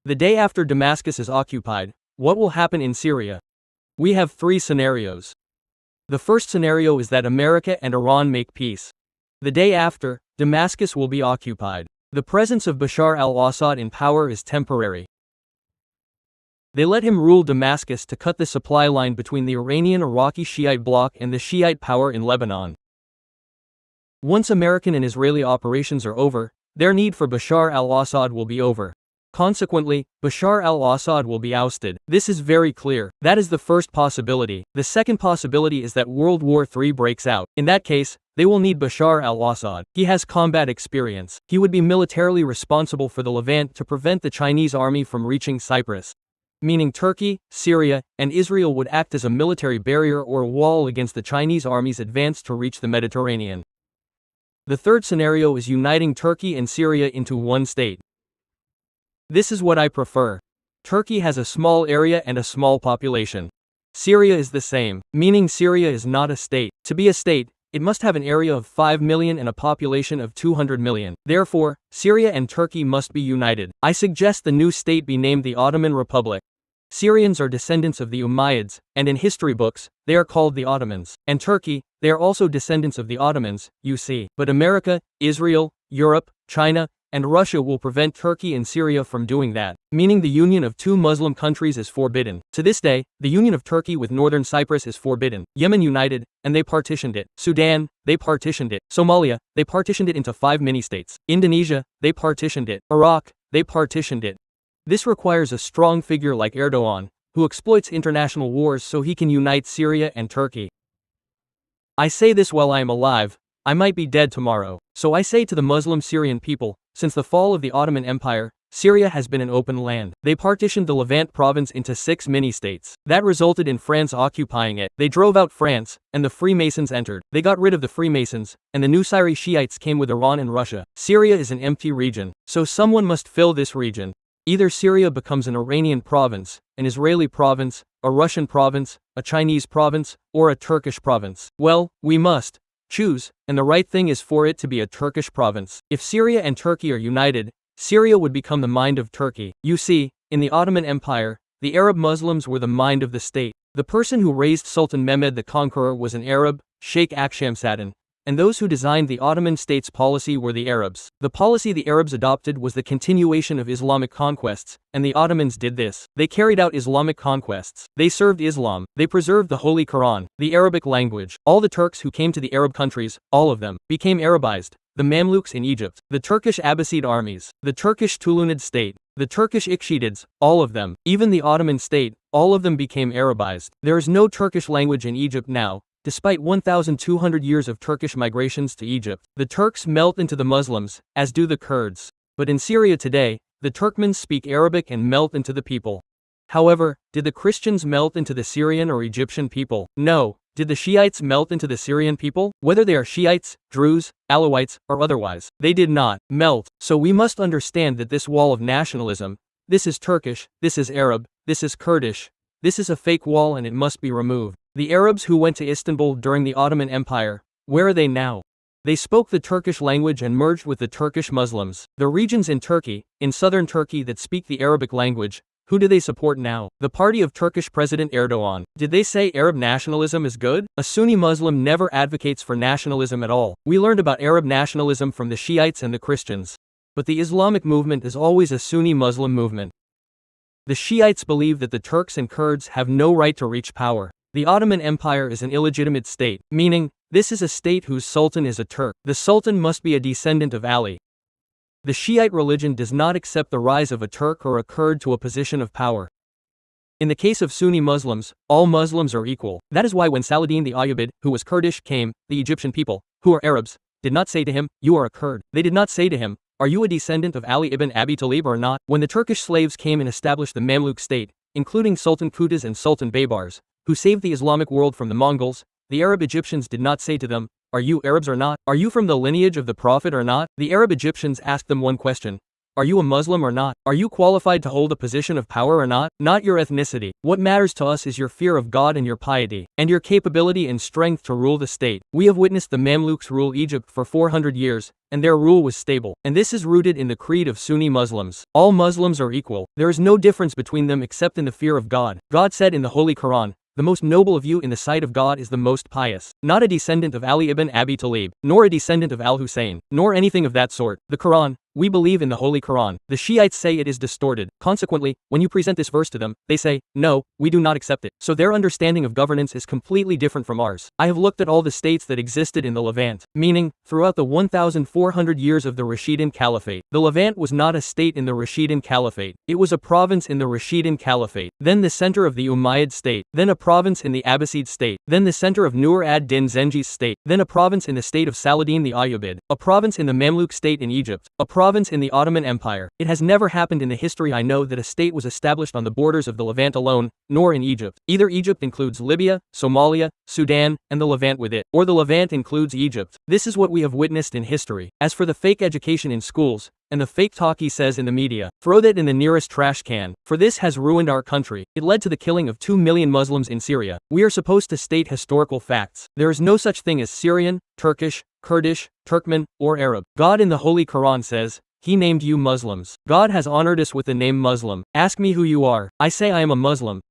The day after Damascus is occupied, what will happen in Syria? We have three scenarios. The first scenario is that America and Iran make peace. The day after, Damascus will be occupied. The presence of Bashar al-Assad in power is temporary. They let him rule Damascus to cut the supply line between the Iranian-Iraqi Shiite bloc and the Shiite power in Lebanon. Once American and Israeli operations are over, their need for Bashar al-Assad will be over. Consequently, Bashar al-Assad will be ousted. This is very clear. That is the first possibility. The second possibility is that World War III breaks out. In that case, they will need Bashar al-Assad. He has combat experience. He would be militarily responsible for the Levant to prevent the Chinese army from reaching Cyprus. Meaning Turkey, Syria, and Israel would act as a military barrier or wall against the Chinese army's advance to reach the Mediterranean. The third scenario is uniting Turkey and Syria into one state. This is what I prefer. Turkey has a small area and a small population. Syria is the same, meaning Syria is not a state. To be a state, it must have an area of 5 million and a population of 200 million. Therefore, Syria and Turkey must be united. I suggest the new state be named the Ottoman Republic. Syrians are descendants of the Umayyads, and in history books, they are called the Ottomans. And Turkey, they are also descendants of the Ottomans, you see. But America, Israel, Europe, China, and Russia will prevent Turkey and Syria from doing that, meaning the union of two Muslim countries is forbidden. To this day, the union of Turkey with northern Cyprus is forbidden. Yemen united, and they partitioned it. Sudan, they partitioned it. Somalia, they partitioned it into 5 mini-states. Indonesia, they partitioned it. Iraq, they partitioned it. This requires a strong figure like Erdogan, who exploits international wars so he can unite Syria and Turkey. I say this while I am alive. I might be dead tomorrow. So I say to the Muslim Syrian people, since the fall of the Ottoman Empire, Syria has been an open land. They partitioned the Levant province into 6 mini-states. That resulted in France occupying it. They drove out France, and the Freemasons entered. They got rid of the Freemasons, and the Nusayri Shiites came with Iran and Russia. Syria is an empty region. So someone must fill this region. Either Syria becomes an Iranian province, an Israeli province, a Russian province, a Chinese province, or a Turkish province. Well, we must choose, and the right thing is for it to be a Turkish province. If Syria and Turkey are united, Syria would become the mind of Turkey. You see, in the Ottoman Empire, the Arab Muslims were the mind of the state. The person who raised Sultan Mehmed the Conqueror was an Arab, Sheikh Akshamsaddin, and those who designed the Ottoman state's policy were the Arabs. The policy the Arabs adopted was the continuation of Islamic conquests, and the Ottomans did this. They carried out Islamic conquests. They served Islam. They preserved the Holy Quran, the Arabic language. All the Turks who came to the Arab countries, all of them, became Arabized. The Mamluks in Egypt, the Turkish Abbasid armies, the Turkish Tulunid state, the Turkish Ikhshidids, all of them, even the Ottoman state, all of them became Arabized. There is no Turkish language in Egypt now. Despite 1,200 years of Turkish migrations to Egypt, the Turks melt into the Muslims, as do the Kurds. But in Syria today, the Turkmens speak Arabic and melt into the people. However, did the Christians melt into the Syrian or Egyptian people? No. Did the Shiites melt into the Syrian people? Whether they are Shiites, Druze, Alawites, or otherwise, they did not melt. So we must understand that this wall of nationalism, this is Turkish, this is Arab, this is Kurdish, this is a fake wall and it must be removed. The Arabs who went to Istanbul during the Ottoman Empire, where are they now? They spoke the Turkish language and merged with the Turkish Muslims. The regions in Turkey, in southern Turkey that speak the Arabic language, who do they support now? The party of Turkish President Erdogan. Did they say Arab nationalism is good? A Sunni Muslim never advocates for nationalism at all. We learned about Arab nationalism from the Shiites and the Christians. But the Islamic movement is always a Sunni Muslim movement. The Shiites believe that the Turks and Kurds have no right to reach power. The Ottoman Empire is an illegitimate state, meaning, this is a state whose sultan is a Turk. The sultan must be a descendant of Ali. The Shiite religion does not accept the rise of a Turk or a Kurd to a position of power. In the case of Sunni Muslims, all Muslims are equal. That is why when Saladin the Ayyubid, who was Kurdish, came, the Egyptian people, who are Arabs, did not say to him, "You are a Kurd." They did not say to him, "Are you a descendant of Ali ibn Abi Talib or not?" When the Turkish slaves came and established the Mamluk state, including Sultan Qutuz and Sultan Baybars, who saved the Islamic world from the Mongols, the Arab Egyptians did not say to them, "Are you Arabs or not? Are you from the lineage of the Prophet or not?" The Arab Egyptians asked them one question, Are you a Muslim or not? Are you qualified to hold a position of power or not? Not your ethnicity. What matters to us is your fear of God and your piety, and your capability and strength to rule the state. We have witnessed the Mamluks rule Egypt for 400 years, and their rule was stable. And this is rooted in the creed of Sunni Muslims. All Muslims are equal. There is no difference between them except in the fear of God. God said in the Holy Quran, "The most noble of you in the sight of God is the most pious." Not a descendant of Ali ibn Abi Talib, nor a descendant of Al-Hussein, nor anything of that sort. The Quran, we believe in the Holy Quran. The Shiites say it is distorted. Consequently, when you present this verse to them, they say, "No, we do not accept it." So their understanding of governance is completely different from ours. I have looked at all the states that existed in the Levant, meaning, throughout the 1400 years of the Rashidun Caliphate. The Levant was not a state in the Rashidun Caliphate. It was a province in the Rashidun Caliphate, then the center of the Umayyad state, then a province in the Abbasid state, then the center of Nur ad-Din Zengi's state, then a province in the state of Saladin the Ayyubid, a province in the Mamluk state in Egypt, a province in the Ottoman Empire. It has never happened in the history I know that a state was established on the borders of the Levant alone, nor in Egypt. Either Egypt includes Libya, Somalia, Sudan, and the Levant with it, or the Levant includes Egypt. This is what we have witnessed in history. As for the fake education in schools, and the fake talk he says in the media, throw that in the nearest trash can, for this has ruined our country. It led to the killing of 2 million Muslims in Syria. We are supposed to state historical facts. There is no such thing as Syrian, Turkish, Kurdish, Turkmen, or Arab. God in the Holy Quran says, "He named you Muslims." God has honored us with the name Muslim. Ask me who you are. I say I am a Muslim.